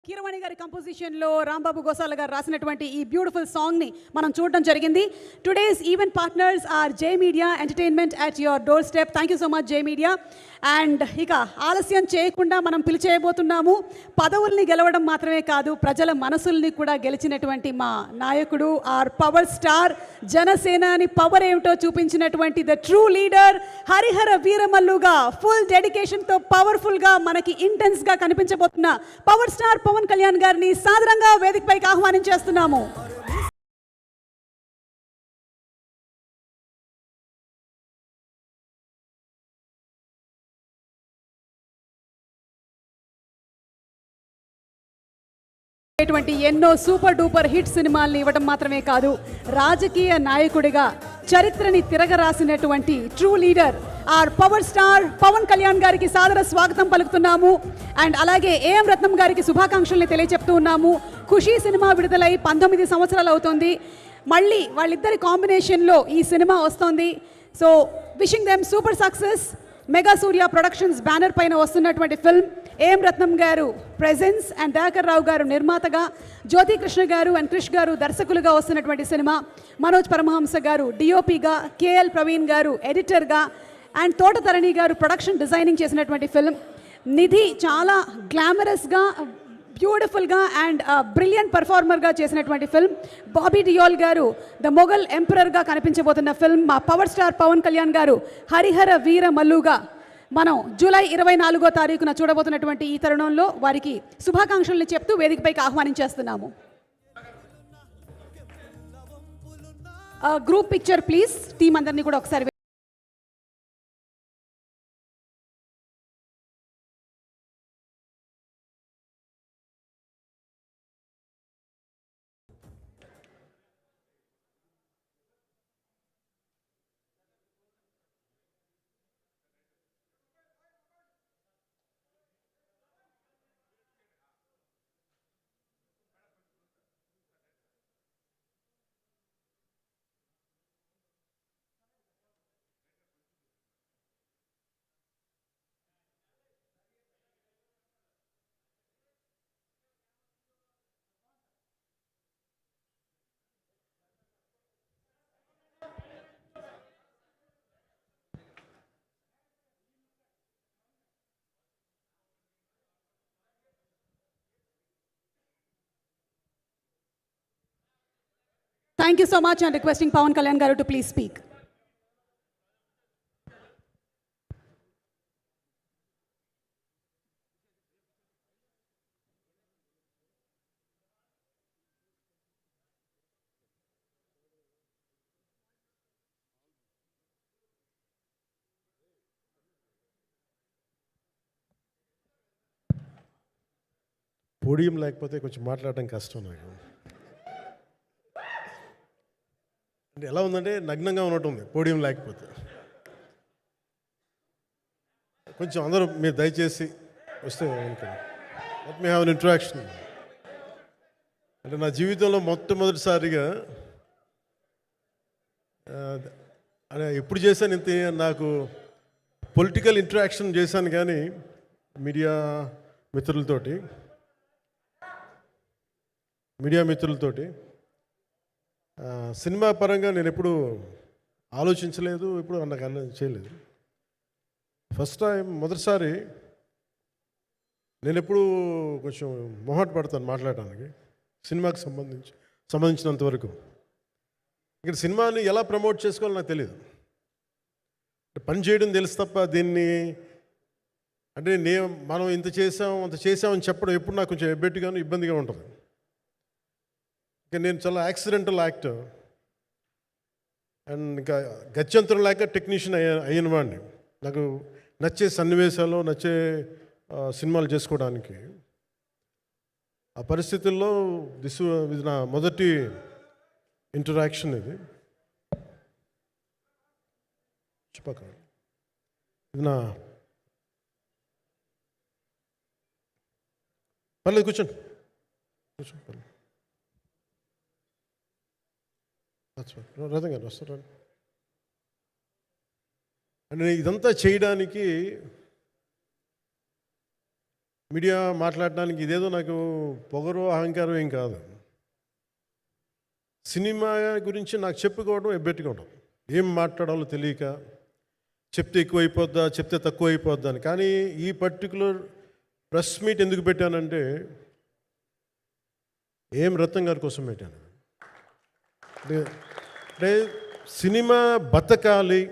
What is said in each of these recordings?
కీరవాణి గారి కంపోజిషన్లో రాంబాబు గోసాల గారు రాసినటువంటి ఈ బ్యూటిఫుల్ సాంగ్ని మనం చూడడం జరిగింది. Today's event partners R J media entertainment at your door step. Thank you so much J media. And ఇక ఆలస్యం చేయకుండా మనం పిలిచేయబోతున్నాము. పదవుల్ని గెలవడం మాత్రమే కాదు, ప్రజల మనసుల్ని కూడా గెలిచినటువంటి మా నాయకుడు, ఆర్ పవర్ స్టార్, జనసేనాని పవర్ ఏమిటో చూపించినటువంటి ద ట్రూ లీడర్ హరిహర వీరమల్లుగా ఫుల్ డెడికేషన్తో పవర్ఫుల్గా మనకి ఇంటెన్స్గా కనిపించబోతున్న పవర్ స్టార్ పవన్ కళ్యాణ్ గారిని సాదరంగా వేదికపైకి ఆహ్వానించేస్తున్నాము. ఎన్నో సూపర్ డూపర్ హిట్ సినిమాల్ని ఇవ్వడం మాత్రమే కాదు, రాజకీయ నాయకుడిగా చరిత్రని తిరగరాసినటువంటి true leader our power star Pawan Kalyan గారికి సాదర స్వాగతం పలుకుతున్నాము. అండ్ అలాగే ఏఎం రత్నం గారికి శుభాకాంక్షల్ని తెలియజెప్తూ ఉన్నాము. ఖుషీ సినిమా విడుదలై 19 సంవత్సరాలు అవుతుంది. మళ్ళీ వాళ్ళిద్దరి కాంబినేషన్లో ఈ సినిమా వస్తుంది. So wishing them super success. Mega Surya productions banner పైన వస్తున్నటువంటి ఫిల్మ్, ఏఎం రత్నం గారు ప్రెజెన్స్ అండ్ దయాకర్ రావు గారు నిర్మాతగా, జ్యోతి కృష్ణ గారు అండ్ క్రిష్ గారు దర్శకులుగా వస్తున్నటువంటి సినిమా. మనోజ్ పరమహంస గారు డిఓపిగా, కేఎల్ ప్రవీణ్ గారు ఎడిటర్గా అండ్ తోటతరణి గారు ప్రొడక్షన్ డిజైనింగ్ చేసినటువంటి ఫిల్మ్. నిధి చాలా గ్లామరస్గా, బ్యూటిఫుల్గా అండ్ బ్రిలియంట్ పర్ఫార్మర్గా చేసినటువంటి ఫిల్మ్. బాబీ డియోల్ గారు ద మొఘల్ ఎంపరర్గా కనిపించబోతున్న ఫిల్మ్. మా పవర్ స్టార్ పవన్ కళ్యాణ్ గారు హరిహర వీర మల్లుగా మనం జూలై 24వ తారీఖున చూడబోతున్నటువంటి ఈ తరుణంలో వారికి శుభాకాంక్షల్ని చెప్తూ వేదికపైకి ఆహ్వానించేస్తున్నాము. Group picture please. టీం అందరినీ కూడా ఒకసారి. Thank you so much and requesting Pawan Kalyan Garu to please speak. Podium లేకపోతే కొంచెం మాట్లాడడం కష్టం నాకు. అంటే ఎలా ఉందంటే నగ్నంగా ఉన్నట్టుంది పోడియం లేకపోతే. కొంచెం అందరూ మీరు దయచేసి వస్తే let me have an interaction. అంటే నా జీవితంలో మొట్టమొదటిసారిగా అంటే ఎప్పుడు చేశాను ఇంత, నాకు పొలిటికల్ ఇంటరాక్షన్ చేశాను కానీ మీడియా మిత్రులతోటి సినిమా పరంగా నేను ఎప్పుడు ఆలోచించలేదు, ఎప్పుడు నాకు చేయలేదు. ఫస్ట్ టైం మొదటిసారి నేను ఎప్పుడు కొంచెం మొహాట పడతాను మాట్లాడడానికి సినిమాకి సంబంధించినంత వరకు. ఇక్కడ సినిమాని ఎలా ప్రమోట్ చేసుకోవాలో నాకు తెలియదు. పని చేయడం తెలుసు తప్ప దీన్ని అంటే మనం ఇంత చేసామని చెప్పడం ఎప్పుడు నాకు కొంచెం ఎబ్బెట్టుగాను ఇబ్బందిగా ఉంటుంది. ఇంకా నేను చాలా యాక్సిడెంటల్ యాక్టర్ అండ్ ఇంకా గత్యంతరం లేక టెక్నీషియన్ అయిన వాడిని. నాకు నచ్చే సన్నివేశాలు, నచ్చే సినిమాలు చేసుకోవడానికి. ఆ పరిస్థితుల్లో ఇది నా మొదటి ఇంటరాక్షన్. ఇది నా పర్లేదు కూర్చోండి పర్లేదు. రథం గారు వస్తారు అంటే ఇదంతా చేయడానికి మీడియా మాట్లాడడానికి ఇదేదో నాకు పొగరు అహంకారం ఏం కాదు. సినిమా గురించి నాకు చెప్పుకోవడం ఎబ్బెట్టుకోవడం, ఏం మాట్లాడాలో తెలియక, చెప్తే ఎక్కువైపోద్దా చెప్తే తక్కువ అయిపోద్దా అని. కానీ ఈ పర్టికులర్ ప్రెస్ మీట్ ఎందుకు పెట్టానంటే ఏం రత్నం గారి కోసం పెట్టాను. అంటే సినిమా బతకాలి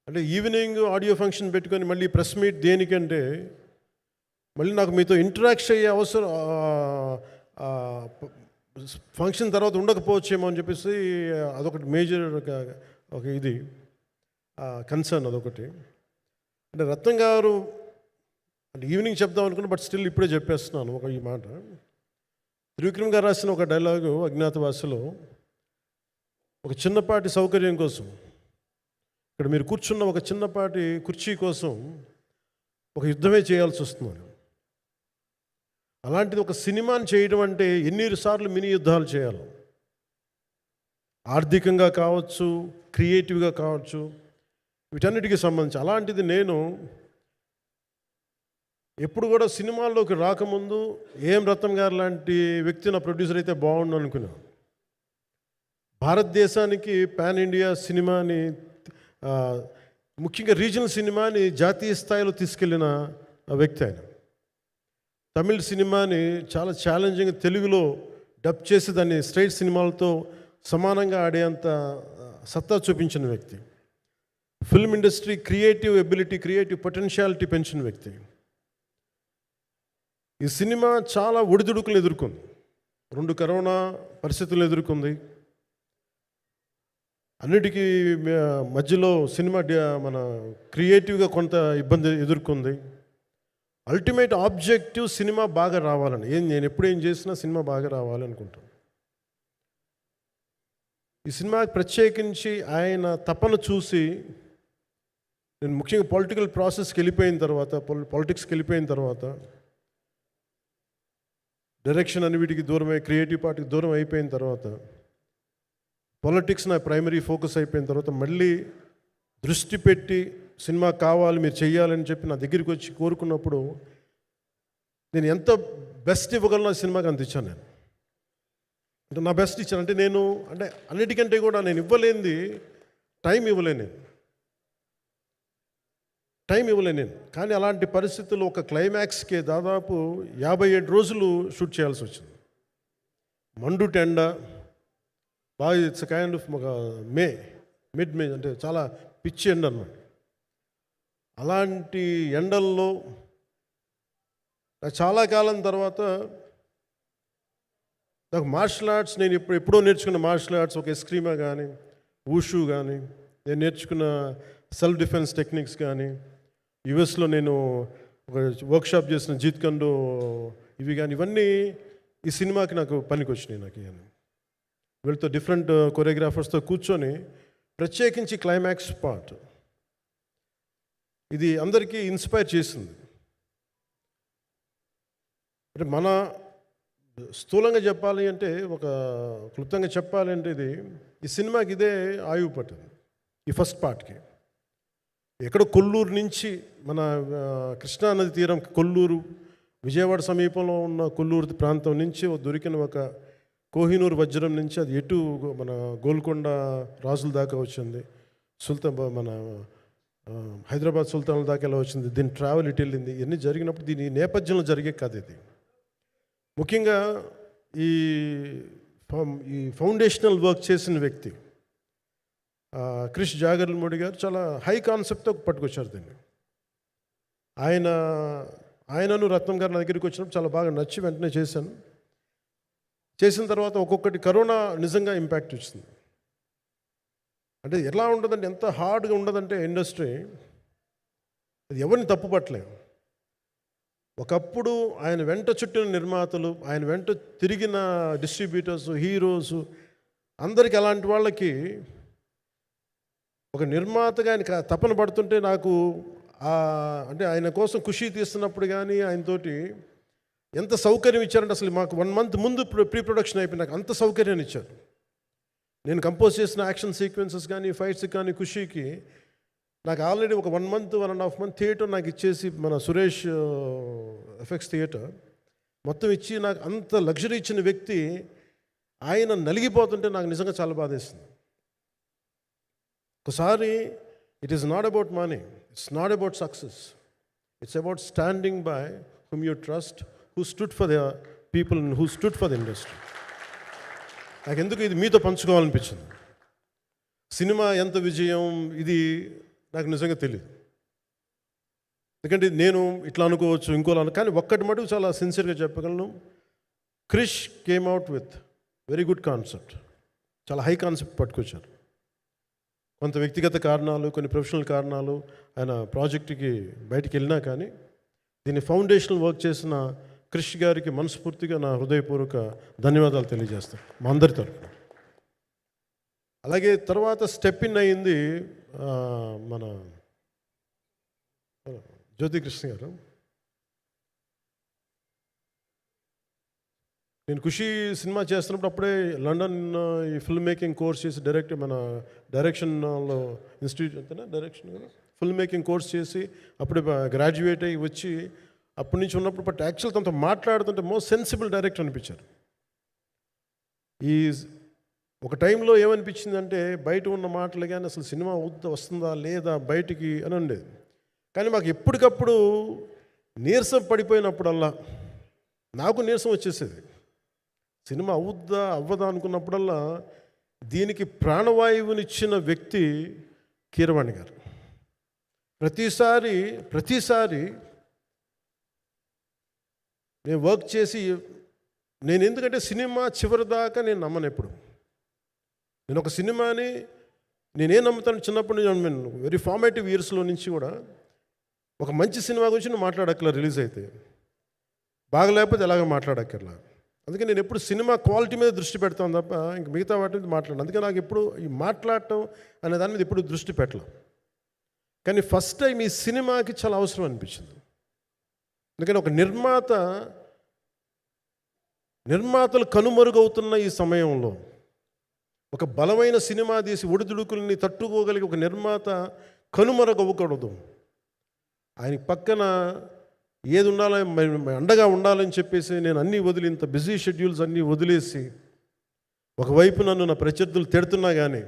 అంటే ఈవినింగ్ ఆడియో ఫంక్షన్ పెట్టుకొని మళ్ళీ ప్రెస్ మీట్ దేనికంటే మళ్ళీ నాకు మీతో ఇంటరాక్ట్ అయ్యే అవసరం ఫంక్షన్ తర్వాత ఉండకపోవచ్చేమో అని చెప్పేసి అదొకటి మేజర్ ఒక ఇది కన్సర్న్ అదొకటి. అంటే రత్నం గారు అంటే ఈవినింగ్ చెప్దాం అనుకున్నా, బట్ స్టిల్ ఇప్పుడే చెప్పేస్తున్నాను ఈ మాట. త్రివిక్రమ్ గారు రాసిన ఒక డైలాగు అజ్ఞాతవాసిలో, ఒక చిన్నపాటి సౌకర్యం కోసం, ఇక్కడ మీరు కూర్చున్న ఒక చిన్నపాటి కుర్చీ కోసం ఒక యుద్ధమే చేయాల్సి వస్తున్నాను. అలాంటిది ఒక సినిమాని చేయడం అంటే ఎన్నిసార్లు మినీ యుద్ధాలు చేయాలి, ఆర్థికంగా కావచ్చు, క్రియేటివ్గా కావచ్చు, వీటన్నిటికీ సంబంధించి. అలాంటిది నేను ఎప్పుడు కూడా సినిమాల్లోకి రాకముందు ఏం రత్నం గారు లాంటి వ్యక్తి నా ప్రొడ్యూసర్ అయితే బాగుండు అనుకున్నాను. భారతదేశానికి పాన్ ఇండియా సినిమాని, ముఖ్యంగా రీజనల్ సినిమాని జాతీయ స్థాయిలో తీసుకెళ్ళిన వ్యక్తి ఆయన. తమిళ సినిమాని చాలా ఛాలెంజింగ్ తెలుగులో డబ్ చేసి దాన్ని స్ట్రైట్ సినిమాలతో సమానంగా ఆడేంత సత్తా చూపించిన వ్యక్తి. Film industry creative ability, creative potentiality పెంచిన వ్యక్తి. ఈ సినిమా చాలా ఒడిదుడుకులు ఎదుర్కొంది, 2 కరోనా పరిస్థితులను ఎదుర్కొంది. అన్నిటికీ మధ్యలో సినిమా మన క్రియేటివ్గా కొంత ఇబ్బంది ఎదుర్కొంది. అల్టిమేట్ ఆబ్జెక్టివ్ సినిమా బాగా రావాలని, నేను ఎప్పుడేం చేసినా సినిమా బాగా రావాలి అనుకుంటాను. ఈ సినిమాకి ప్రత్యేకించి ఆయన తపన చూసి నేను ముఖ్యంగా పొలిటికల్ ప్రాసెస్కి వెళ్ళిపోయిన తర్వాత, పాలిటిక్స్కి వెళ్ళిపోయిన తర్వాత, డైరెక్షన్ అని వీటికి దూరమై క్రియేటివ్ పార్టీకి దూరం అయిపోయిన తర్వాత, పాలిటిక్స్ నా ప్రైమరీ ఫోకస్ అయిపోయిన తర్వాత మళ్ళీ దృష్టి పెట్టి సినిమా కావాలి మీరు చెయ్యాలని చెప్పి నా దగ్గరికి వచ్చి కోరుకున్నప్పుడు నేను ఎంత బెస్ట్ ఇవ్వగలను ఆ సినిమాకి అంత ఇచ్చాను. నేను అంటే నా బెస్ట్ ఇచ్చాను. అంటే నేను అంటే అన్నిటికంటే కూడా నేను ఇవ్వలేనిది టైం ఇవ్వలేను నేను. కానీ అలాంటి పరిస్థితుల్లో ఒక క్లైమాక్స్కి దాదాపు 57 రోజులు షూట్ చేయాల్సి వచ్చింది. మండు టెండ బాగా, ఇట్స్ కైండ్ ఆఫ్ ఒక మిడ్ మే అంటే చాలా పిచ్చి ఎండ అన్నమాట. అలాంటి ఎండల్లో చాలా కాలం తర్వాత నాకు మార్షల్ ఆర్ట్స్, నేను ఎప్పుడో నేర్చుకున్న మార్షల్ ఆర్ట్స్, ఒక ఎస్క్రీమా కానీ, ఊషు కానీ, నేను నేర్చుకున్న సెల్ఫ్ డిఫెన్స్ టెక్నిక్స్ కానీ, యుఎస్లో నేను ఒక వర్క్షాప్ చేసిన జీత్ కండో ఇవి కానీ, ఇవన్నీ ఈ సినిమాకి నాకు పనికి వచ్చినాయి. నాకు వీళ్ళతో డిఫరెంట్ కొరియోగ్రాఫర్స్తో కూర్చొని ప్రత్యేకించి క్లైమాక్స్ పార్ట్ ఇది అందరికీ ఇన్స్పైర్ చేసింది. అంటే మన స్థూలంగా చెప్పాలి అంటే, ఒక క్లుప్తంగా చెప్పాలి అంటే, ఈ సినిమాకి ఇదే ఆయువు పట్టింది. ఈ ఫస్ట్ పార్ట్కి ఎక్కడో కొల్లూరు నుంచి, మన కృష్ణానది తీరం కొల్లూరు, విజయవాడ సమీపంలో ఉన్న కొల్లూరు ప్రాంతం నుంచి దొరికిన ఒక కోహినూరు వజ్రం నుంచి అది ఎటు మన గోల్కొండ రాజుల దాకా వచ్చింది, మన హైదరాబాద్ సుల్తాన్ల దాకా ఎలా వచ్చింది, దీని ట్రావెల్ ఇటు వెళ్ళింది. ఇవన్నీ జరిగినప్పుడు దీని నేపథ్యంలో జరిగే కథ ఇది. ముఖ్యంగా ఈ ఫౌండేషనల్ వర్క్ చేసిన వ్యక్తి క్రిష్ జాగర్లమూడి గారు చాలా హై కాన్సెప్ట్తో పట్టుకొచ్చారు దీన్ని. ఆయనను రత్నం గారు నా దగ్గరికి వచ్చినప్పుడు చాలా బాగా నచ్చి వెంటనే చేశాను. చేసిన తర్వాత ఒక్కొక్కటి కరోనా నిజంగా ఇంపాక్ట్ వచ్చింది. అంటే ఎలా ఉండదంటే, ఎంత హార్డ్గా ఉండదంటే ఇండస్ట్రీ, అది ఎవరిని తప్పు పట్టలేము. ఒకప్పుడు ఆయన వెంట చుట్టిన నిర్మాతలు, ఆయన వెంట తిరిగిన డిస్ట్రిబ్యూటర్స్, హీరోస్, అందరికీ అలాంటి వాళ్ళకి ఒక నిర్మాతగా ఆయన తపన పడుతుంటే నాకు అంటే ఆయన కోసం ఖుషి తీస్తున్నప్పుడు కానీ ఆయనతోటి ఎంత సౌకర్యం ఇచ్చారంటే, అసలు మాకు 1 month ముందు ప్రీ ప్రొడక్షన్ అయిపోయి నాకు అంత సౌకర్యాన్ని ఇచ్చారు. నేను కంపోజ్ చేసిన యాక్షన్ సీక్వెన్సెస్ కానీ, ఫైట్స్ కానీ ఖుషీకి నాకు ఆల్రెడీ ఒక 1 month 1.5 month థియేటర్ నాకు ఇచ్చేసి, మన సురేష్ ఎఫెక్ట్స్ థియేటర్ మొత్తం ఇచ్చి నాకు అంత లగ్జరీ ఇచ్చిన వ్యక్తి ఆయన నలిగిపోతుంటే నాకు నిజంగా చాలా బాధేస్తుంది. ఒకసారి it is not about money, it's not about success, it's about standing by hmm you trust, who stood for the people, who stood for the industry. నాకు ఎందుకు ఇది మీతో పంచుకోవాలనిపించింది. సినిమా ఎంత విజయం ఇది నాకు నిజంగా తెలియదు, ఎందుకంటే నేను ఇట్లా అనుకోవచ్చు ఇంకోలా, కానీ ఒక్కటి మటుకు చాలా సిన్సియర్గా చెప్పగలను. Krish came out with very good concept, చాలా హై కాన్సెప్ట్ పట్టుకొచ్చారు. కొంత వ్యక్తిగత కారణాలు, కొన్ని ప్రొఫెషనల్ కారణాలు ఆయన ప్రాజెక్టుకి బయటికి వెళ్ళినా కానీ దీన్ని ఫౌండేషనల్ వర్క్ చేసిన క్రిష్ గారికి మనస్ఫూర్తిగా నా హృదయపూర్వక ధన్యవాదాలు తెలియజేస్తాను మా అందరి తరఫున. అలాగే తర్వాత స్టెప్ ఇన్ అయింది మన జ్యోతికృష్ణ గారు. నేను ఖుషి సినిమా చేస్తున్నప్పుడు అప్పుడే లండన్ ఈ ఫిల్మ్ మేకింగ్ కోర్స్ చేసి మన డైరెక్షన్లో ఇన్స్టిట్యూట్ అంతేనా డైరెక్షన్ ఫిల్మ్ మేకింగ్ కోర్స్ చేసి అప్పుడే గ్రాడ్యుయేట్ అయ్యి వచ్చి అప్పటి నుంచి ఉన్నప్పుడు బట్ యాక్చువల్ తనతో మాట్లాడుతుంటే మోస్ట్ సెన్సిబుల్ డైరెక్టర్ అనిపించారు. ఈ ఒక టైంలో ఏమనిపించిందంటే బయట ఉన్న మాటలు కానీ అసలు సినిమా వస్తుందా లేదా బయటికి అని ఉండేది. కానీ మాకు ఎప్పటికప్పుడు నీరసం పడిపోయినప్పుడల్లా నాకు నీరసం వచ్చేసేది. సినిమా అవ్వదా అనుకున్నప్పుడల్లా దీనికి ప్రాణవాయువునిచ్చిన వ్యక్తి కీరవాణి గారు. ప్రతిసారి నేను వర్క్ చేసి నేను ఎందుకంటే సినిమా చివరిదాకా నేను నమ్మను ఎప్పుడు. నేను ఒక సినిమాని నేనేం నమ్ముతాను, చిన్నప్పటి నుంచి వెరీ ఫార్మేటివ్ ఇయర్స్లో నుంచి కూడా ఒక మంచి సినిమా గురించి నువ్వు మాట్లాడక్కర్లా, రిలీజ్ అయితే బాగలేకపోతే ఎలాగ మాట్లాడక్కర్లా. అందుకే నేను ఎప్పుడు సినిమా క్వాలిటీ మీద దృష్టి పెడతాను తప్ప ఇంక మిగతా వాటి మీద మాట్లాడను. అందుకే నాకు ఎప్పుడు ఈ మాట్లాడటం అనే దాని మీద ఎప్పుడు దృష్టి పెట్టలేం. కానీ ఫస్ట్ టైం ఈ సినిమాకి చాలా అవసరం అనిపించింది. అందుకని ఒక నిర్మాతలు కనుమరుగవుతున్న ఈ సమయంలో ఒక బలమైన సినిమా తీసి ఒడిదుడుకుల్ని తట్టుకోగలిగి ఒక నిర్మాత కనుమరుగవ్వకూడదు. ఆయన పక్కన ఏది ఉండాలని అండగా ఉండాలని చెప్పేసి నేను అన్నీ వదిలి, ఇంత బిజీ షెడ్యూల్స్ అన్నీ వదిలేసి, ఒకవైపు నన్ను నా ప్రత్యర్థులు తిడుతున్నా కానీ,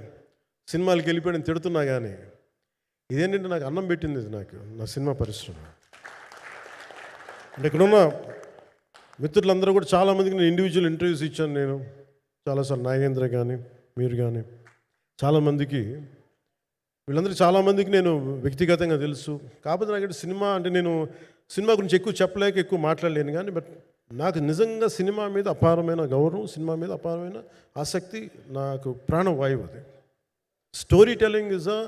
సినిమాలకు వెళ్ళిపోయిన తిడుతున్నా కానీ, ఇదేంటంటే నాకు అన్నం పెట్టింది ఇది నాకు నా సినిమా పరిశ్రమ. అంటే ఇక్కడున్న మిత్రులందరూ కూడా చాలామందికి నేను ఇండివిజువల్ ఇంటర్వ్యూస్ ఇచ్చాను. నేను చాలాసార్లు నాగేంద్ర కానీ మీరు కానీ చాలామందికి, వీళ్ళందరికీ చాలామందికి నేను వ్యక్తిగతంగా తెలుసు. కాకపోతే నాకు సినిమా అంటే నేను సినిమా గురించి ఎక్కువ చెప్పలేక ఎక్కువ మాట్లాడలేను. కానీ బట్ నాకు నిజంగా సినిమా మీద అపారమైన గౌరవం, సినిమా మీద అపారమైన ఆసక్తి, నాకు ప్రాణవాయువు అది. Story telling is a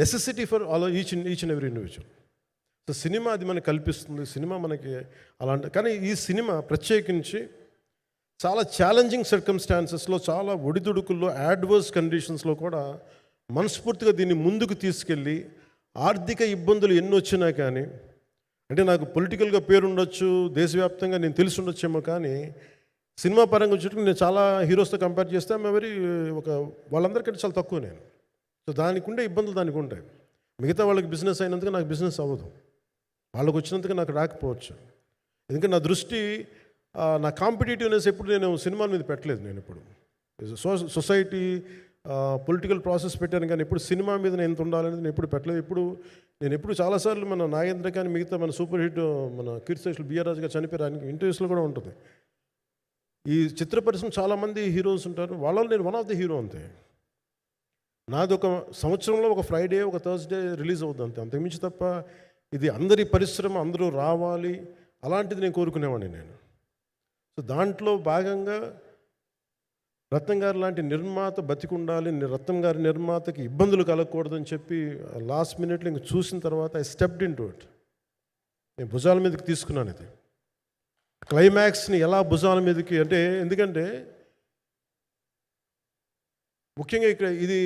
necessity for all each and every individual. So cinema అది మనకు కల్పిస్తుంది, సినిమా మనకి అలాంటి. కానీ ఈ సినిమా ప్రత్యేకించి చాలా ఛాలెంజింగ్ సర్కమ్స్టాన్సెస్లో, చాలా ఒడిదుడుకుల్లో, యాడ్వర్స్ కండిషన్స్లో కూడా మనస్ఫూర్తిగా దీన్ని ముందుకు తీసుకెళ్ళి, ఆర్థిక ఇబ్బందులు ఎన్ని వచ్చినా కానీ, అంటే నాకు పొలిటికల్గా పేరు ఉండొచ్చు, దేశవ్యాప్తంగా నేను తెలిసి ఉండొచ్చేమో, కానీ సినిమా పరంగా వచ్చేటప్పుడు నేను చాలా హీరోస్తో కంపేర్ చేస్తే వాళ్ళందరికంటే చాలా తక్కువ నేను. సో దానికి ఉండే ఇబ్బందులు దానికి ఉంటాయి. మిగతా వాళ్ళకి బిజినెస్ అయినందుకు నాకు బిజినెస్ అవ్వదు, వాళ్ళకి వచ్చినందుకు నాకు రాకపోవచ్చు. ఎందుకంటే నా దృష్టి, నా కాంపిటేటివ్నెస్ ఎప్పుడు నేను సినిమాల మీద పెట్టలేదు. నేను ఇప్పుడు సొసైటీ పొలిటికల్ ప్రాసెస్ పెట్టాను, కానీ ఎప్పుడు సినిమా మీద నేను ఎంత ఉండాలనేది నేను ఎప్పుడు పెట్టలేదు. నేను ఎప్పుడు చాలాసార్లు మన నాగేంద్ర కానీ మిగతా మన సూపర్ హిట్ మన కీర్తిశేషులు బిఆర్ రాజు గారు చనిపోయారు ఇంటర్వ్యూస్లో కూడా ఉంటుంది. ఈ చిత్ర పరిశ్రమ చాలామంది హీరోస్ ఉంటారు, వాళ్ళలో నేను వన్ ఆఫ్ ది హీరో అంతే. నాది ఒక సంవత్సరంలో ఒక ఫ్రైడే ఒక థర్స్డే రిలీజ్ అవుతుంది అంతే, అంతకుమించి తప్ప ఇది అందరి పరిశ్రమ, అందరూ రావాలి అలాంటిది నేను కోరుకునేవాడిని నేను. సో దాంట్లో భాగంగా రత్నం గారు లాంటి నిర్మాత బతికుండాలి, రత్నం గారి నిర్మాతకి ఇబ్బందులు కలగకూడదని చెప్పి లాస్ట్ మినిట్లో ఇంక చూసిన తర్వాత I stepped in to it. నేను భుజాల మీదకి తీసుకున్నాను ఇది. క్లైమాక్స్ని ఎలా భుజాల మీదకి అంటే, ఎందుకంటే ముఖ్యంగా ఇక్కడ ఇది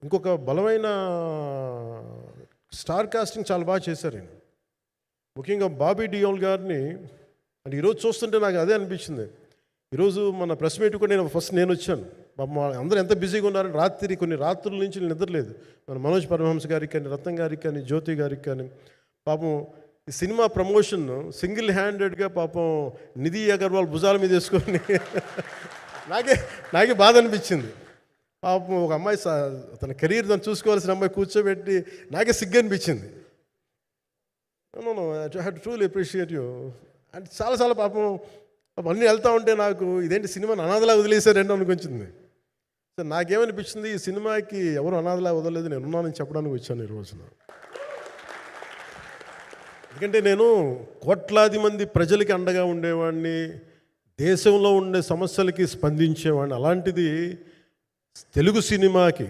ఇంకొక బలమైన స్టార్ కాస్టింగ్ చాలా బాగా చేశారు నేను. ముఖ్యంగా బాబీ డియోల్ గారిని అంటే ఈరోజు చూస్తుంటే నాకు అదే అనిపించింది. ఈరోజు మన ప్రెస్ మీట్ కూడా నేను వచ్చాను. పాపం అందరూ ఎంత బిజీగా ఉన్నారని రాత్రి కొన్ని రాత్రుల నుంచి నిద్రలేదు. మన మనోజ్ పరమహంస గారికి కానీ, రత్నం గారికి కానీ, జ్యోతి గారికి కానీ పాపం ఈ సినిమా ప్రమోషన్ సింగిల్ హ్యాండెడ్గా పాపం నిధి అగర్వాల్ భుజాల మీద వేసుకొని నాకే బాధ అనిపించింది. పాపం ఒక అమ్మాయి తన కెరీర్ తను చూసుకోవాల్సిన అమ్మాయి కూర్చోబెట్టి నాకే సిగ్గు అనిపించింది. I have to truly appreciate you. అంటే చాలా పాపం అన్నీ వెళ్తూ ఉంటే నాకు ఇదేంటి సినిమాని అనాథలా వదిలేశారంటే అనిపించింది. సో నాకేమనిపించింది, ఈ సినిమాకి ఎవరు అనాథలా వదలలేదు, నేను ఉన్నానని చెప్పడానికి వచ్చాను ఈ రోజున. ఎందుకంటే నేను కోట్లాది మంది ప్రజలకి అండగా ఉండేవాడిని, దేశంలో ఉండే సమస్యలకి స్పందించేవాడిని. అలాంటిది తెలుగు సినిమాకి,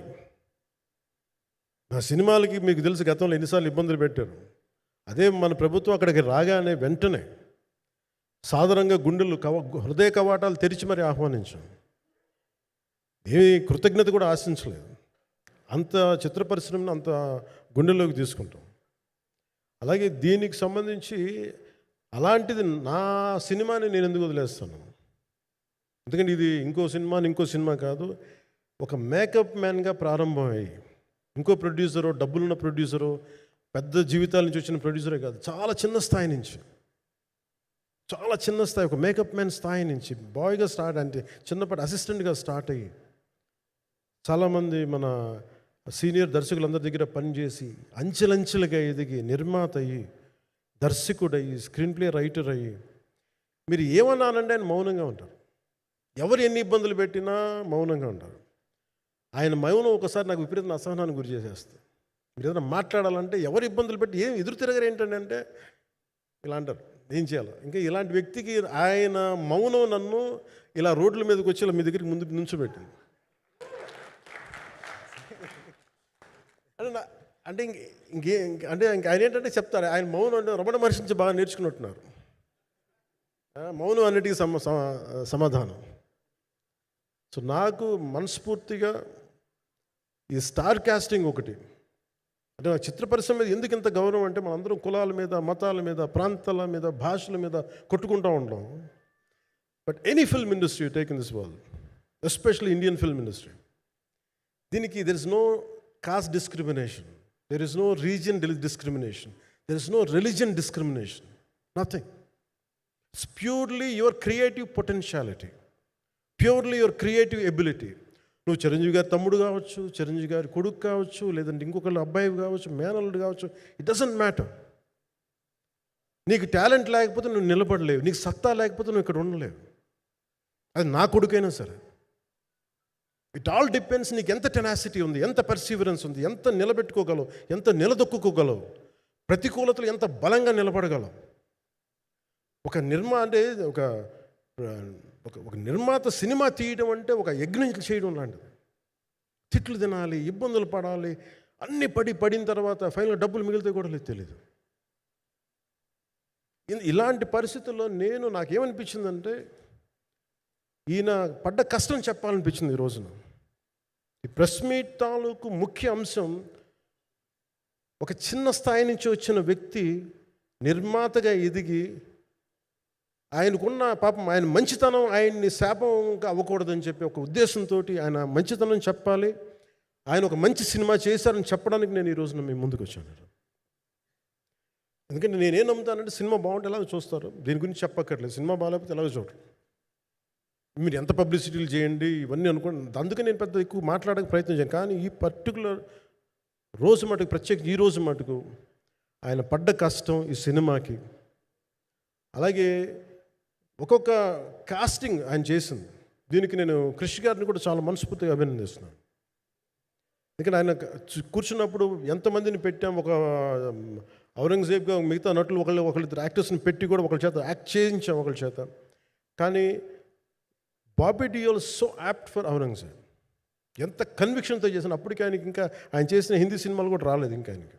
నా సినిమాలకి మీకు తెలుసు గతంలో ఎన్నిసార్లు ఇబ్బందులు పెట్టారు. అదే మన ప్రభుత్వం అక్కడికి రాగానే వెంటనే సాధారణంగా గుండెలు హృదయ కవాటాలు తెరిచి మరి ఆహ్వానించాం. ఏమీ కృతజ్ఞత కూడా ఆశించలేదు. అంత చిత్ర పరిశ్రమను అంత గుండెల్లోకి తీసుకుంటాం. అలాగే దీనికి సంబంధించి అలాంటిది నా సినిమాని నేను ఎందుకు వదిలేస్తాను? ఎందుకంటే ఇది ఇంకో సినిమా కాదు. ఒక మేకప్ మ్యాన్గా ప్రారంభమయ్యి ఇంకో ప్రొడ్యూసరో, డబ్బులున్న ప్రొడ్యూసరో, పెద్ద జీవితాల నుంచి వచ్చిన ప్రొడ్యూసరే కాదు, చాలా చిన్న స్థాయి నుంచి, చాలా చిన్న స్థాయి, ఒక మేకప్ మ్యాన్ స్థాయి నుంచి బాయ్గా స్టార్ట్, అంటే చిన్నప్పటి అసిస్టెంట్గా స్టార్ట్ అయ్యి చాలామంది మన సీనియర్ దర్శకులందరి దగ్గర పనిచేసి అంచెలంచెలుగా ఎదిగి నిర్మాత అయ్యి, దర్శకుడయ్యి, స్క్రీన్ ప్లే రైటర్ అయ్యి, మీరు ఏమన్నానంటే ఆయన మౌనంగా ఉంటారు. ఎవరు ఎన్ని ఇబ్బందులు పెట్టినా మౌనంగా ఉంటారు. ఆయన మౌనం ఒకసారి నాకు విపరీత అసహనానికి గురి చేసేస్తుంది. మీరు ఏదైనా మాట్లాడాలంటే ఎవరు ఇబ్బందులు పెట్టి ఏం ఎదురు తిరగరు ఏంటంటే అంటే ఇలా అంటారు, ఏం చేయాలి. ఇంకా ఇలాంటి వ్యక్తికి ఆయన మౌనం నన్ను ఇలా రోడ్ల మీదకి వచ్చి ఇలా మీ దగ్గరికి ముందుకు నుంచోబెట్టింది. అంటే ఆయన ఏంటంటే చెప్తారు, ఆయన మౌనం అంటే రమణ మహర్షి నుంచి బాగా నేర్చుకున్నట్టున్నారు. మౌనం అన్నిటికీ సమాధానం. సో నాకు మనస్ఫూర్తిగా ఈ స్టార్ కాస్టింగ్ ఒకటి, అంటే నాకు చిత్ర పరిశ్రమ మీద ఎందుకు ఇంత గౌరవం అంటే మనందరం కులాల మీద, మతాల మీద, ప్రాంతాల మీద, భాషల మీద కొట్టుకుంటూ ఉంటాం. But any film industry you take in this world, especially Indian film industry, దీనికి there is no caste discrimination, there is no region discrimination, there is no religion discrimination, nothing. It's purely your creative potentiality, purely your creative ability. నువ్వు చిరంజీవి గారి తమ్ముడు కావచ్చు, చిరంజీవి గారి కొడుకు కావచ్చు, లేదంటే ఇంకొకళ్ళు అబ్బాయి కావచ్చు, మేనల్లుడు కావచ్చు, ఇట్ డజంట్ మ్యాటర్. నీకు టాలెంట్ లేకపోతే నువ్వు నిలబడలేవు, నీకు సత్తా లేకపోతే నువ్వు ఇక్కడ ఉండలేవు. అది నా కొడుకైనా సరే. ఇట్ ఆల్ డిపెండ్స్ నీకు ఎంత టెనాసిటీ ఉంది, ఎంత పర్సీవరెన్స్ ఉంది, ఎంత నిలబెట్టుకోగలవు, ఎంత నిలదొక్కుకోగలవు, ప్రతికూలతలు ఎంత బలంగా నిలబడగలవు. ఒక నిర్మాత సినిమా తీయడం అంటే ఒక యజ్ఞం చేయడం లాంటిది. తిట్లు తినాలి, ఇబ్బందులు పడాలి, అన్నీ పడిన తర్వాత ఫైనల్ డబ్బులు మిగిలితే కూడా తెలియదు. ఇలాంటి పరిస్థితుల్లో నాకేమనిపించిందంటే ఈయన పడ్డ కష్టం చెప్పాలనిపించింది ఈ రోజున. ఈ ప్రెస్ మీట్ తాలూకు ముఖ్య అంశం, ఒక చిన్న స్థాయి నుంచి వచ్చిన వ్యక్తి నిర్మాతగా ఎదిగి ఆయనకున్న పాపం, ఆయన మంచితనం ఆయన్ని శాపంగా అవ్వకూడదని చెప్పి ఒక ఉద్దేశంతో ఆయన మంచితనం చెప్పాలి, ఆయన ఒక మంచి సినిమా చేశారని చెప్పడానికి నేను ఈ రోజున మీ ముందుకు వచ్చాను. ఎందుకంటే నేనేం నమ్ముతానంటే సినిమా బాగుంటే ఎలాగో చూస్తారు, దీని గురించి చెప్పక్కర్లేదు. సినిమా బాగాలేకపోతే ఎలాగో చూడరు, మీరు ఎంత పబ్లిసిటీలు చేయండి ఇవన్నీ అనుకోండి. అందుకే నేను పెద్ద ఎక్కువ మాట్లాడక ప్రయత్నం చేయను. కానీ ఈ పర్టికులర్ రోజు మటుకు, ప్రత్యేకంగా ఈ రోజు మటుకు ఆయన పడ్డ కష్టం ఈ సినిమాకి, అలాగే ఒక్కొక్క కాస్టింగ్ ఆయన చేసింది, దీనికి నేను క్రిష్ గారిని కూడా చాలా మనస్ఫూర్తిగా అభినందిస్తున్నాను. ఎందుకంటే ఆయన కూర్చున్నప్పుడు ఎంతమందిని పెట్టాం, ఒక ఔరంగజేబ్గా మిగతా నటులు ఒకళ్ళిద్దరు యాక్టర్స్ని పెట్టి కూడా ఒకళ్ళ చేత యాక్ట్ చేయించాం ఒకళ్ళ చేత. కానీ Bobby Deol so apt for Aurangzeb, ఎంత కన్విక్షన్తో చేశాను. అప్పటికి ఆయనకి ఇంకా ఆయన చేసిన హిందీ సినిమాలు కూడా రాలేదు ఇంకా ఆయనకి.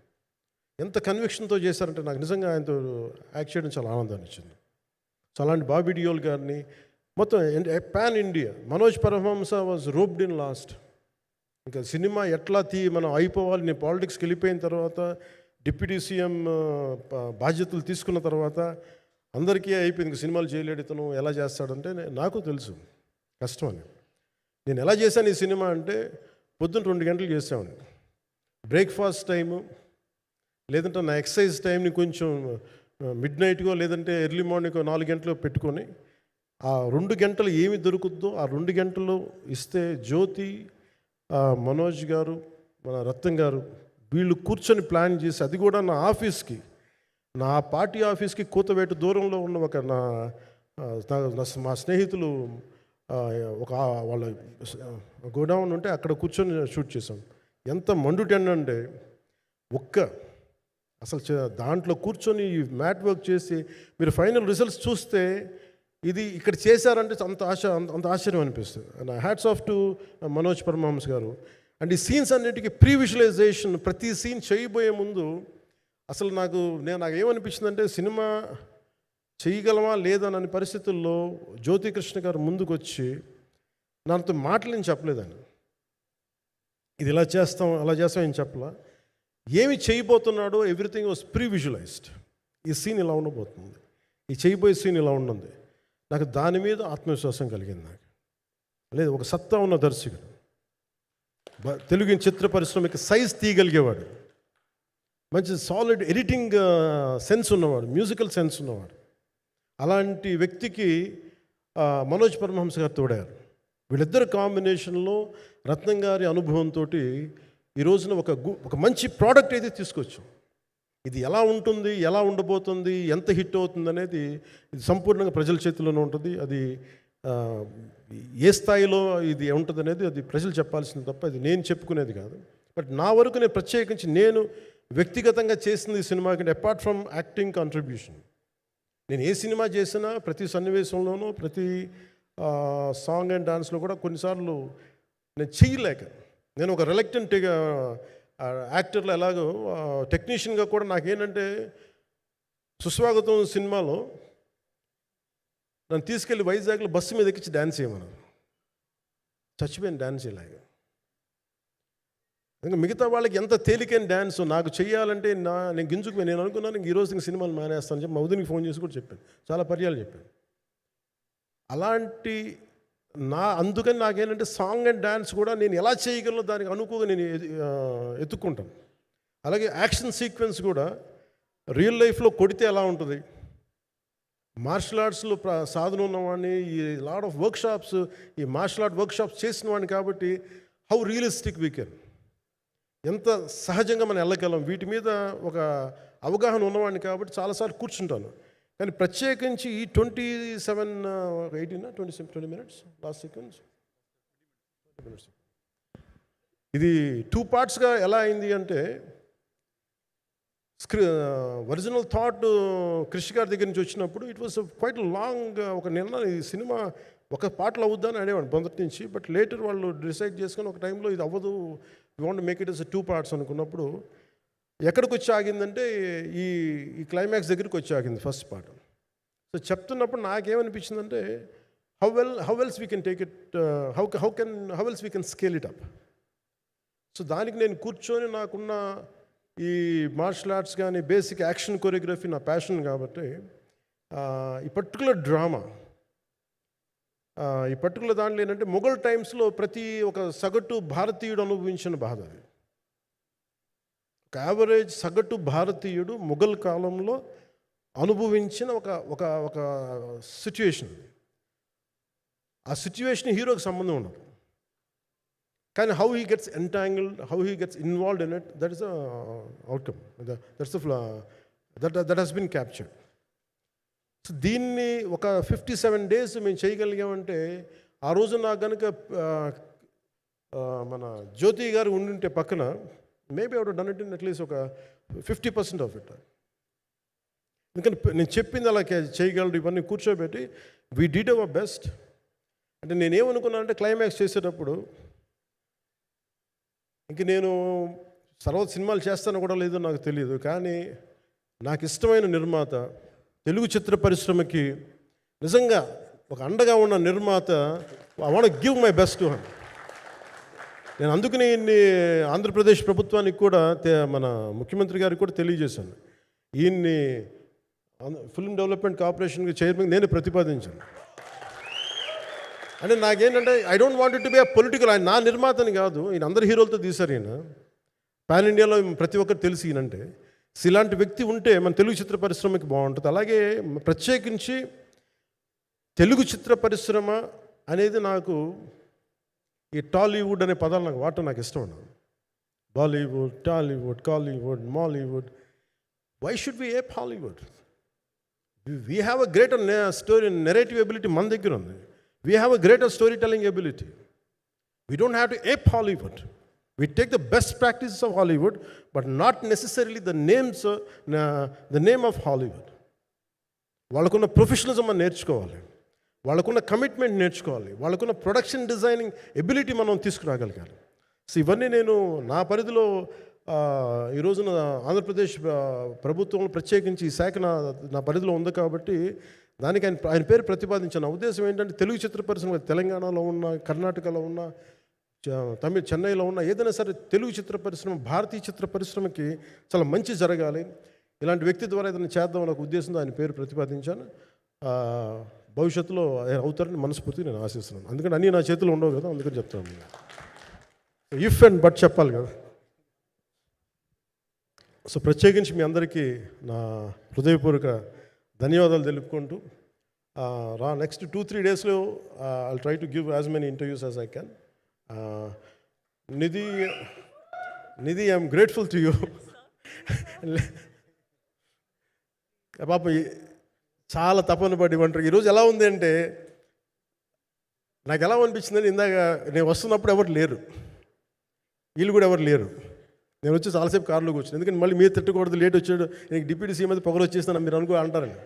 ఎంత కన్విక్షన్తో చేశారంటే నాకు నిజంగా ఆయనతో యాక్ట్ చేయడం చాలా ఆనందాన్ని ఇచ్చింది. సో అలాంటి బాబీ డియోల్ గారిని మొత్తం pan India, Manoj Paramahamsa was roped in last. ఇంకా సినిమా ఎట్లా మనం అయిపోవాలి, నేను పాలిటిక్స్కి వెళ్ళిపోయిన తర్వాత, డిప్యూటీ సీఎం బాధ్యతలు తీసుకున్న తర్వాత అందరికీ అయిపోయింది, సినిమాలు చేయలేడు ఇతను, ఎలా చేస్తాడంటే నాకు తెలుసు కష్టం అని. నేను ఎలా చేశాను ఈ సినిమా అంటే పొద్దున్న 2 గంటలు చేసామండి. బ్రేక్ఫాస్ట్ టైము, లేదంటే నా ఎక్సర్సైజ్ టైంని కొంచెం మిడ్ నైట్కో లేదంటే ఎర్లీ మార్నింగ్ 4 గంటలు పెట్టుకొని ఆ 2 గంటలు ఏమి దొరుకుద్దో ఆ 2 గంటలు ఇస్తే జ్యోతి, మనోజ్ గారు, మన రత్నం గారు వీళ్ళు కూర్చొని ప్లాన్ చేసి, అది కూడా నా ఆఫీస్కి, నా పార్టీ ఆఫీస్కి కూతవేటు దూరంలో ఉన్న ఒక మా స్నేహితులు ఒక వాళ్ళ గోడౌన్ ఉంటే అక్కడ కూర్చొని షూట్ చేసాం. ఎంత మండుటెండంటే అసలు దాంట్లో కూర్చొని మ్యాట్ వర్క్ చేసి మీరు ఫైనల్ రిజల్ట్స్ చూస్తే ఇది ఇక్కడ చేశారంటే అంత ఆశ్చర్యం అనిపిస్తుంది. And hats off to Manoj Paramahamsa garu. And ఈ సీన్స్ అన్నిటికీ ప్రీ విజువలైజేషన్, ప్రతి సీన్ చేయబోయే ముందు అసలు నాకు ఏమనిపించిందంటే సినిమా చేయగలమా లేదనని పరిస్థితుల్లో జ్యోతికృష్ణ గారు ముందుకు వచ్చి నాతో మాటలు నేను చెప్పలేదని, ఇది ఇలా చేస్తాం అలా చేస్తాం ఏం చెప్పలా, ఏమి చేయబోతున్నాడో ఎవ్రీథింగ్ వాజ్ ప్రీ విజువలైజ్డ్. ఈ సీన్ ఇలా ఉండబోతుంది, ఈ చేయబోయే సీన్ ఇలా ఉండదు. నాకు దాని మీద ఆత్మవిశ్వాసం కలిగింది. నాకు లేదు, ఒక సత్తా ఉన్న దర్శకుడు, తెలుగు చిత్ర పరిశ్రమకి సైజ్ తీయగలిగేవాడు, మంచి సాలిడ్ ఎడిటింగ్ సెన్స్ ఉన్నవాడు, మ్యూజికల్ సెన్స్ ఉన్నవాడు. అలాంటి వ్యక్తికి మనోజ్ పరమహంస గారు తోడారు. వీళ్ళిద్దరు కాంబినేషన్లో రత్నం గారి అనుభవంతో ఈ రోజున ఒక మంచి ప్రోడక్ట్ అయితే తీసుకొచ్చాం. ఇది ఎలా ఉంటుంది, ఎలా ఉండబోతుంది, ఎంత హిట్ అవుతుంది అనేది ఇది సంపూర్ణంగా ప్రజల చేతిలోనే ఉంటుంది. అది ఏ స్థాయిలో ఇది ఉంటుంది అనేది అది ప్రజలు చెప్పాల్సింది తప్ప అది నేను చెప్పుకునేది కాదు. బట్ నా వరకు నేను ప్రత్యేకించి నేను వ్యక్తిగతంగా చేసింది ఈ సినిమాకి అపార్ట్ ఫ్రమ్ యాక్టింగ్ కాంట్రిబ్యూషన్, నేను ఏ సినిమా చేసినా ప్రతి సన్నివేశంలోనూ ప్రతి సాంగ్ అండ్ డాన్స్లో కూడా కొన్నిసార్లు నేను చేయలేక, నేను ఒక రిలక్టెంట్ యాక్టర్లో ఎలాగో టెక్నీషియన్గా కూడా నాకేంటంటే సుస్వాగతం సినిమాలో నన్ను తీసుకెళ్ళి వైజాగ్లో బస్సు మీద ఎక్కించి డ్యాన్స్ చేయమన్నారు. చచ్చిపోయాను డ్యాన్స్ చేయలేక. ఇంకా మిగతా వాళ్ళకి ఎంత తేలికైన డ్యాన్స్ నాకు చేయాలంటే నేను గింజుకుపోయి నేను అనుకున్నాను ఈరోజు నేను సినిమాలు మానేస్తాను చెప్పి మా వదినికి ఫోన్ చేసి కూడా చెప్పాను, చాలా పర్యాలు చెప్పాను. అలాంటి అందుకని నాకేంటంటే సాంగ్ అండ్ డ్యాన్స్ కూడా నేను ఎలా చేయగలను దానికి అనుకోగా నేను ఎత్తుక్కుంటాను. అలాగే యాక్షన్ సీక్వెన్స్ కూడా రియల్ లైఫ్లో కొడితే ఎలా ఉంటుంది, మార్షల్ ఆర్ట్స్లో సాధన ఉన్నవాడిని, ఈ లాట్ ఆఫ్ వర్క్షాప్స్, ఈ మార్షల్ ఆర్ట్ వర్క్షాప్స్ చేసిన వాడిని కాబట్టి హౌ రియలిస్టిక్ వీ కెన్, ఎంత సహజంగా మనం వెళ్ళగలం, వీటి మీద ఒక అవగాహన ఉన్నవాడిని కాబట్టి చాలాసార్లు కూర్చుంటాను. కానీ ప్రత్యేకించి ఈ 20 minutes లాస్ట్ సీక్వెన్స్ ఇది 2 పార్ట్స్గా ఎలా అయింది అంటే ఒరిజినల్ థాట్ క్రిష్ గారి దగ్గర నుంచి వచ్చినప్పుడు ఇట్ వాస్ క్వైట్ లాంగ్. ఒక నిన్న ఈ సినిమా ఒక పాటలు అవుద్దని అనేవాడు మొదటి నుంచి. బట్ లేటర్ వాళ్ళు డిసైడ్ చేసుకొని ఒక టైంలో ఇది అవ్వదు, you want make it as 2 parts అనుకున్నప్పుడు ఎక్కడికి వచ్చి ఆగిందంటే ఈ క్లైమాక్స్ దగ్గరికి వచ్చి ఆగింది ఫస్ట్ పార్ట్. సో చెప్తున్నప్పుడు నాకేమనిపించిందంటే how else we can take it, how else we can scale it up. So దానికి నేను కూర్చొని నాకున్న ఈ మార్షల్ ఆర్ట్స్ కానీ బేసిక్ యాక్షన్ కొరియోగ్రఫీ నా ప్యాషన్ కాబట్టి ఈ పర్టికులర్ డ్రామా, ఈ పర్టికులర్ దాంట్లో ఏంటంటే మొఘల్ టైమ్స్లో ప్రతి ఒక సగటు భారతీయుడు అనుభవించిన బాధ అది. ఒక యావరేజ్ సగటు భారతీయుడు మొఘల్ కాలంలో అనుభవించిన ఒక ఒక సిచ్యువేషన్. ఆ సిచ్యువేషన్ హీరోకి సంబంధం ఉండదు, కానీ how he gets entangled, how he gets involved in it, that is the outcome, that he's been captured. So దీన్ని ఒక 57 days మేము చేయగలిగామంటే ఆ రోజు నాకు కనుక మన జ్యోతి గారు ఉండుంటే పక్కన maybe out done it in at least ఒక 50% ఆఫ్ ఇట్. ఎందుకంటే నేను చెప్పింది అలా చేయగలరు ఇవన్నీ కూర్చోబెట్టి వీ డిడ్ అవర్ బెస్ట్. అంటే నేనేమనుకున్నానంటే క్లైమాక్స్ చేసేటప్పుడు ఇంక నేను సినిమాలు చేస్తానో కూడా లేదో నాకు తెలియదు, కానీ నాకు ఇష్టమైన నిర్మాత, తెలుగు చిత్ర పరిశ్రమకి నిజంగా ఒక అండగా ఉన్న నిర్మాత, I want give my best to him. నేను అందుకని ఆంధ్రప్రదేశ్ ప్రభుత్వానికి కూడా మన ముఖ్యమంత్రి గారికి కూడా తెలియజేశాను, ఈయన్ని ఫిల్మ్ డెవలప్మెంట్ కార్పొరేషన్కి చైర్మన్ నేను ప్రతిపాదించాను. అంటే నాకేంటంటే I don't want to be a political. ఆయన నా నిర్మాతని కాదు, ఈయన అందరు హీరోలతో తీశారు. ఈయన పాన్ ఇండియాలో ప్రతి ఒక్కరు తెలిసి ఈయనంటే ఇలాంటి వ్యక్తి ఉంటే మన తెలుగు చిత్ర పరిశ్రమకి బాగుంటుంది. అలాగే ప్రత్యేకించి తెలుగు చిత్ర పరిశ్రమ అనేది నాకు ఈ టాలీవుడ్ అనే పదాలు నాకు వాడటం నాకు ఇష్టం ఉండదు. Bollywood, Tollywood, Kollywood, Mollywood. Why should we ape Hollywood? We have a greater story narrative ability మన దగ్గర ఉంది. We have a greater story telling ability. We don't have to ape Hollywood. We take the best practices of Hollywood, but not necessarily the name of Hollywood. వాళ్ళకున్న professionalism మనం నేర్చుకోవాలి, వాళ్ళకున్న commitment నేర్చుకోవాలి, వాళ్ళకున్న production designing ability మనం తీసుకురాగలగాలి. So ఇవన్నీ నేను నా పరిధిలో ఈ రోజున ఆంధ్రప్రదేశ్ ప్రభుత్వం ప్రత్యేకించి ఈ శాఖ నా పరిధిలో ఉంది కాబట్టి దానికి ఆయన పేరు ప్రతిపాదించాను. నా ఉద్దేశం ఏంటంటే తెలుగు చిత్ర పరిశ్రమ తెలంగాణలో ఉన్న, కర్ణాటకలో ఉన్న, చెన్నైలో ఉన్న ఏదైనా సరే తెలుగు చిత్ర పరిశ్రమ, భారతీయ చిత్ర పరిశ్రమకి చాలా మంచి జరగాలి, ఇలాంటి వ్యక్తి ద్వారా ఏదైనా చేద్దాం అనే ఉద్దేశంతో ఆయన పేరు ప్రతిపాదించాను. భవిష్యత్తులో అవుతారని మనస్ఫూర్తిగా నేను ఆశిస్తున్నాను. అందుకని అన్నీ నా చేతులు ఉండవు కదా, అందుకని చెప్తాను. ఇఫ్ అండ్ బట్ చెప్పాలి కదా. సో ప్రత్యేకించి మీ అందరికీ నా హృదయపూర్వక ధన్యవాదాలు తెలుపుకుంటూ నెక్స్ట్ 2-3 డేస్లో I'll try to give as many interviews as I can. Nidhi, I'm grateful to you. పాప చాలా తపన పడి ఉంటారు. ఈరోజు ఎలా ఉంది అంటే నాకు ఎలా అనిపించిందని, ఇందాక నేను వస్తున్నప్పుడు ఎవరు లేరు, వీళ్ళు కూడా ఎవరు లేరు. నేను వచ్చి చాలాసేపు కారులో కూర్చుని, ఎందుకంటే మళ్ళీ మీరు తిట్టకూడదు, లేట్ వచ్చాడు, నీకు డిప్యూటీ సీఎం అయితే పొగలు వచ్చేస్తాను మీరు అంటారండి.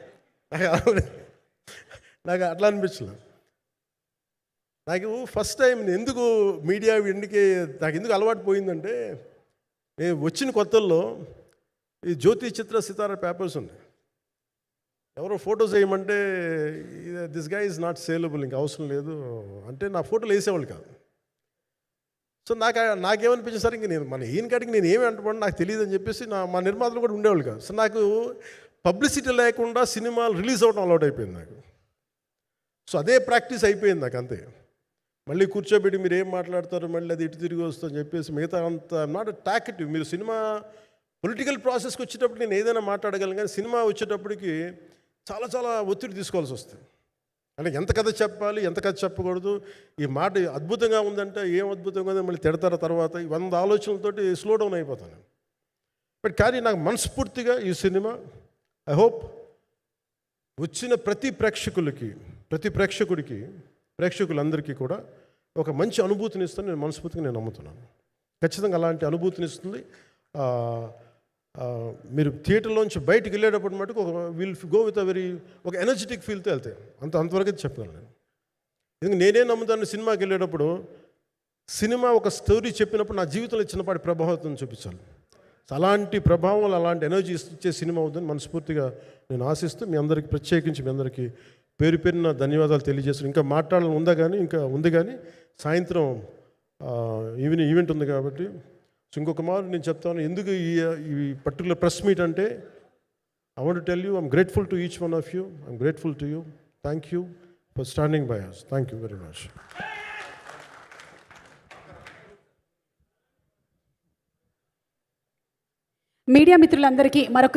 నాకు అట్లా అనిపించలేదు. నాకు ఫస్ట్ టైం ఎందుకు మీడియా నాకు ఎందుకు అలవాటు పోయిందంటే, నేను వచ్చిన కొత్తల్లో ఈ జ్యోతి చిత్ర సితారా పేపర్స్ ఉన్నాయి. ఎవరో ఫొటోస్ వేయమంటే దిస్ గా ఈజ్ నాట్ సేలబుల్, ఇంకా అవసరం లేదు అంటే నా ఫోటోలు వేసేవాళ్ళు కాదు. సో నాకేమనిపించింది సరే, ఇంక నేను ఈయన కాడికి నేను ఏమి అంటున్నాను నాకు తెలియదు అని చెప్పేసి మా నిర్మాతలు కూడా ఉండేవాళ్ళు కాదు. సో నాకు పబ్లిసిటీ లేకుండా సినిమాలు రిలీజ్ అవ్వడం అలవాటు అయిపోయింది నాకు. సో అదే ప్రాక్టీస్ అయిపోయింది నాకు అంతే. మళ్ళీ కూర్చోబెట్టి మీరు ఏం మాట్లాడతారు, మళ్ళీ అది ఇటు తిరిగి వస్తుందని చెప్పేసి మిగతా అంత నాట్ టాకెటివ్. మీరు సినిమా పొలిటికల్ ప్రాసెస్కి వచ్చేటప్పుడు నేను ఏదైనా మాట్లాడగలను, కానీ సినిమా వచ్చేటప్పటికి చాలా చాలా ఒత్తిడి తీసుకోవాల్సి వస్తుంది. అంటే ఎంత కథ చెప్పాలి, ఎంత కథ చెప్పకూడదు, ఈ మాట అద్భుతంగా ఉందంటే ఏం అద్భుతంగా ఉందని మళ్ళీ తిడతారు. తర్వాత 100 ఆలోచనలతోటి స్లో డౌన్ అయిపోతాను. బట్ కానీ నాకు మనస్ఫూర్తిగా ఈ సినిమా ఐ హోప్ వచ్చిన ప్రతి ప్రేక్షకులందరికీ కూడా ఒక మంచి అనుభూతిని ఇస్తుంది. నేను మనస్ఫూర్తిగా నేను నమ్ముతున్నాను. ఖచ్చితంగా అలాంటి అనుభూతిని ఇస్తుంది. మీరు థియేటర్లోంచి బయటికి వెళ్ళేటప్పుడు మటుకు విల్ గో విత్ ఒక ఎనర్జెటిక్ ఫీల్తో వెళ్తాయి. అంతవరకు చెప్పగలను నేను. ఎందుకంటే నేనే నమ్ముతాను, సినిమాకి వెళ్ళేటప్పుడు సినిమా ఒక స్టోరీ చెప్పినప్పుడు నా జీవితంలో చిన్నపాటి ప్రభావం చూపించాలి. అలాంటి ప్రభావం, అలాంటి ఎనర్జీ ఇచ్చే సినిమా అవుతుందని మనస్ఫూర్తిగా నేను ఆశిస్తూ మీ అందరికీ ప్రత్యేకించి మీ అందరికీ పేరు పేరున ధన్యవాదాలు తెలియజేస్తాను. ఇంకా మాట్లాడాలని ఉంది కానీ సాయంత్రం ఈవెంట్ ఉంది కాబట్టి. సో ఇంకొక మారు నేను చెప్తాను ఎందుకు ఈ పర్టికులర్ ప్రెస్ మీట్ అంటే, I want to tell you I'm grateful to each one of you. I'm grateful to you. Thank you for standing by us. Thank you very much. Media మిత్రులందరికీ మరొక